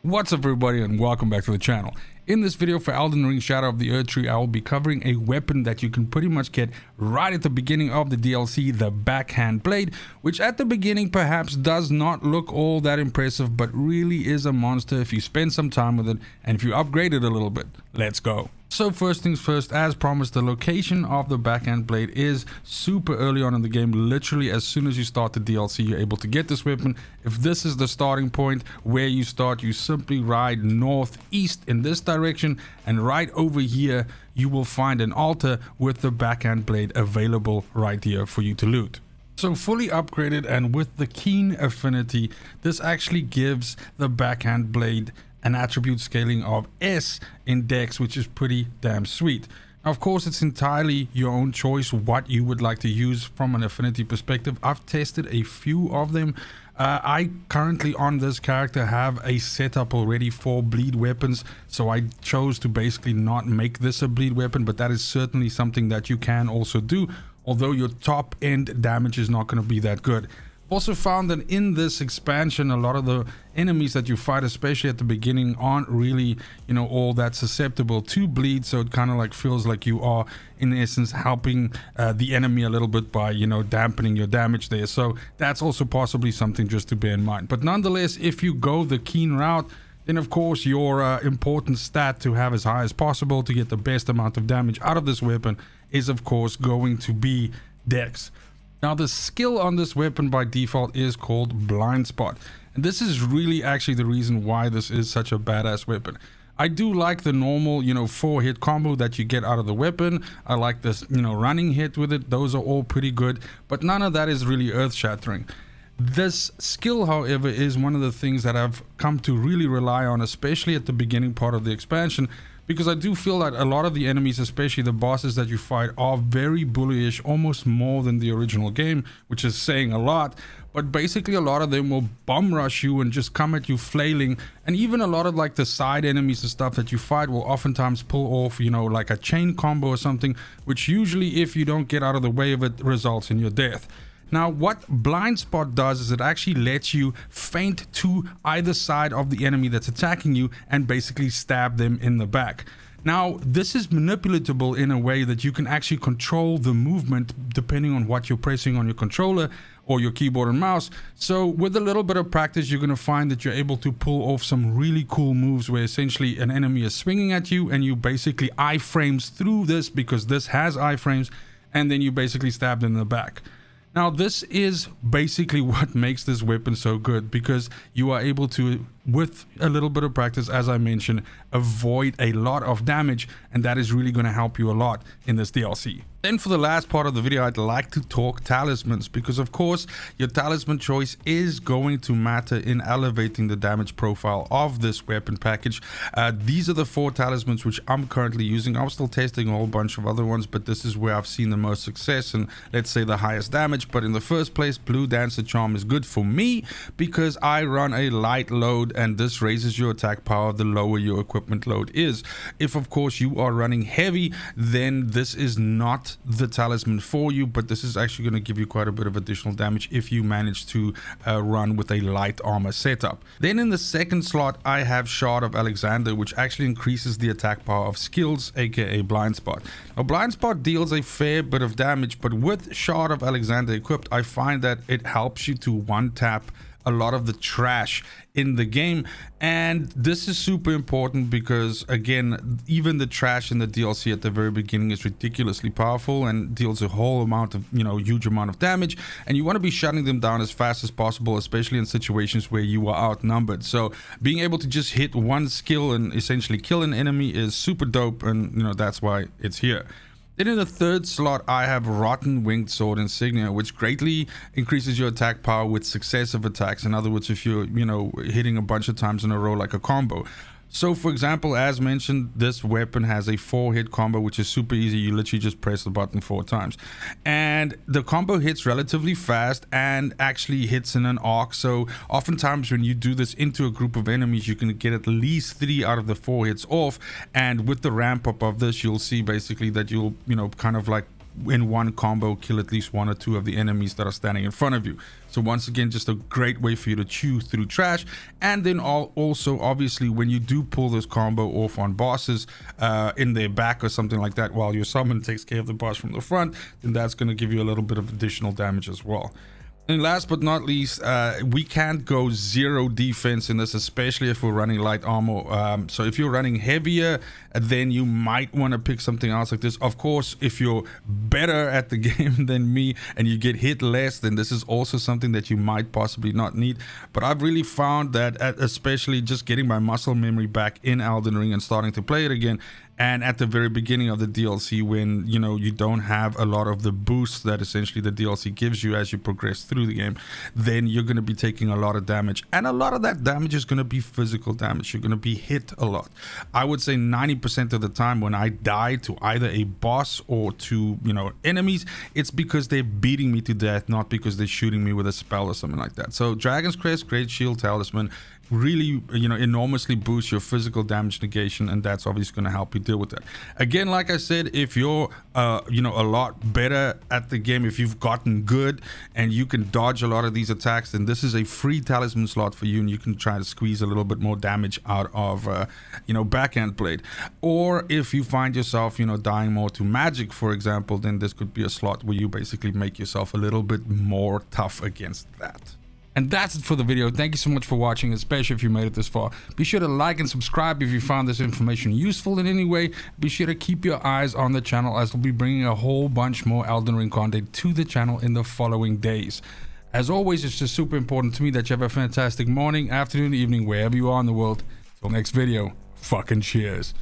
What's up everybody and welcome back to the channel. In this video for Elden Ring Shadow of the Erdtree, I will be covering a weapon that you can pretty much get right at the beginning of the DLC, the Backhand Blade, which at the beginning perhaps does not look all that impressive, but really is a monster if you spend some time with it and if you upgrade it a little bit. Let's go. So first things first, as promised, the location of the Backhand Blade is super early on in the game. Literally as soon as you start the DLC, you're able to get this weapon. If this is the starting point where you start, you simply ride northeast in this direction, and right over here you will find an altar with the Backhand Blade available right here for you to loot. So fully upgraded and with the keen affinity, this actually gives the Backhand Blade an attribute scaling of S in Dex, which is pretty damn sweet. Now, of course, it's entirely your own choice what you would like to use from an affinity perspective. I've tested a few of them. I currently on this character have a setup already for bleed weapons, so I chose to basically not make this a bleed weapon, but that is certainly something that you can also do, although your top end damage is not going to be that good. Also found that in this expansion, a lot of the enemies that you fight, especially at the beginning, aren't really, all that susceptible to bleed. So it kind of like feels like you are, in essence, helping the enemy a little bit by, dampening your damage there. So that's also possibly something just to bear in mind. But nonetheless, if you go the keen route, then of course your important stat to have as high as possible to get the best amount of damage out of this weapon is of course going to be Dex. Now the skill on this weapon by default is called Blind Spot, and this is really actually the reason why this is such a badass weapon. I do like the normal 4-hit combo that you get out of the weapon. I like this running hit with it. Those are all pretty good, but none of that is really earth-shattering. This skill, however, is one of the things that I've come to really rely on, especially at the beginning part of the expansion, because I do feel that a lot of the enemies, especially the bosses that you fight, are very bullyish, almost more than the original game, which is saying a lot. But basically a lot of them will bum rush you and just come at you flailing, and even a lot of like the side enemies and stuff that you fight will oftentimes pull off like a chain combo or something, which usually, if you don't get out of the way of it, results in your death. Now what Blind Spot does is it actually lets you feint to either side of the enemy that's attacking you and basically stab them in the back. Now this is manipulatable in a way that you can actually control the movement depending on what you're pressing on your controller or your keyboard and mouse. So with a little bit of practice, you're going to find that you're able to pull off some really cool moves where essentially an enemy is swinging at you and you basically iframes through this, because this has iframes, and then you basically stab them in the back. Now this is basically what makes this weapon so good, because you are able to, with a little bit of practice, as I mentioned, avoid a lot of damage, and that is really going to help you a lot in this DLC. Then for the last part of the video, I'd like to talk talismans, because of course your talisman choice is going to matter in elevating the damage profile of this weapon package. These are the 4 talismans which I'm currently using. I'm still testing a whole bunch of other ones, but this is where I've seen the most success and, let's say, the highest damage. But in the first place, Blue Dancer Charm is good for me because I run a light load, and this raises your attack power the lower your equipment load is. If of course you are running heavy, then this is not the talisman for you, but this is actually going to give you quite a bit of additional damage if you manage to run with a light armor setup. Then in the second slot, I have Shard of Alexander, which actually increases the attack power of skills, aka Blind Spot. Now Blind Spot deals a fair bit of damage, but with Shard of Alexander equipped, I find that it helps you to one-tap a lot of the trash in the game, and this is super important because, again, even the trash in the DLC at the very beginning is ridiculously powerful and deals a whole amount of huge amount of damage, and you want to be shutting them down as fast as possible, especially in situations where you are outnumbered. So being able to just hit one skill and essentially kill an enemy is super dope, and that's why it's here. Then in the third slot, I have Rotten Winged Sword Insignia, which greatly increases your attack power with successive attacks. In other words, if you're, hitting a bunch of times in a row like a combo. So for example, as mentioned, this weapon has a 4-hit combo, which is super easy. You literally just press the button 4 times. And the combo hits relatively fast and actually hits in an arc. So oftentimes when you do this into a group of enemies, you can get at least 3 out of the 4 hits off. And with the ramp up of this, you'll see basically that you'll, kind of like in one combo kill at least 1 or 2 of the enemies that are standing in front of you. So once again, just a great way for you to chew through trash. And then also obviously when you do pull this combo off on bosses in their back or something like that, while your summon takes care of the boss from the front, then that's going to give you a little bit of additional damage as well. And last but not least, we can't go 0 defense in this, especially if we're running light armor. So if you're running heavier, then you might want to pick something else like this. Of course, if you're better at the game than me and you get hit less, then this is also something that you might possibly not need. But I've really found that, especially just getting my muscle memory back in Elden Ring and starting to play it again, and at the very beginning of the DLC, when you don't have a lot of the boosts that essentially the DLC gives you as you progress through the game, then you're going to be taking a lot of damage, and a lot of that damage is going to be physical damage. You're going to be hit a lot. I would say 90% of the time when I die to either a boss or to enemies, it's because they're beating me to death, not because they're shooting me with a spell or something like that. So Dragon's Crest, Great Shield, Talisman really enormously boost your physical damage negation, and that's obviously going to help you deal with that. Again, like I said, if you're a lot better at the game, if you've gotten good and you can dodge a lot of these attacks, then this is a free talisman slot for you, and you can try to squeeze a little bit more damage out of Backhand Blade. Or if you find yourself dying more to magic, for example, then this could be a slot where you basically make yourself a little bit more tough against that. And that's it for the video. Thank you so much for watching, especially if you made it this far. Be sure to like and subscribe if you found this information useful in any way. Be sure to keep your eyes on the channel, as we'll be bringing a whole bunch more Elden Ring content to the channel in the following days. As always, it's just super important to me that you have a fantastic morning, afternoon, evening, wherever you are in the world. Till next video, fucking cheers.